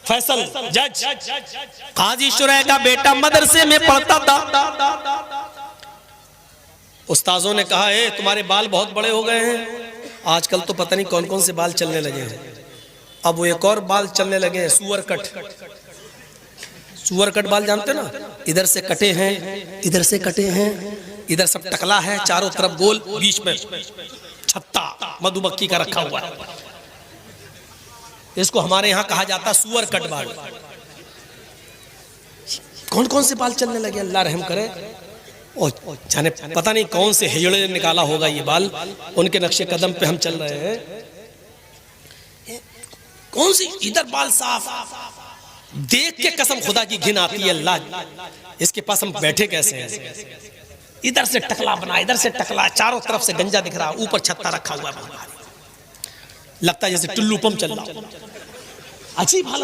फैसल जज काजी शुरैह का बेटा मदरसे में पढ़ता था। उस्ताजों ने कहा है तुम्हारे बाल बहुत बड़े हो गए हैं, आजकल तो पता नहीं कौन कौन से बाल चलने लगे हैं। अब वो एक और बाल चलने लगे हैं, सुअर कट। सुअर कट बाल जानते ना, इधर से कटे हैं, इधर से कटे हैं, इधर सब टकला है, चारों तरफ गोल, बीच में छत्ता मधुमक्खी का रखा हुआ है। इसको हमारे यहाँ कहा जाता सुअर कट बाल। कौन कौन से बाल चलने लगे, अल्लाह रहम करे। और जाने पता नहीं कौन से हिजड़े ने निकाला होगा ये बाल, उनके नक्शे कदम पे हम चल रहे हैं। कौन सी इधर बाल साफ, देख के कसम खुदा की घिन आती है, अल्लाह इसके पास हम बैठे कैसे हैं। इधर से टकला बना, इधर से टकला, चारों तरफ से गंजा दिख रहा, ऊपर छत्ता रखा हुआ है, लगता है जैसे टुल्लू पंप चल रहा। अजीब हालत।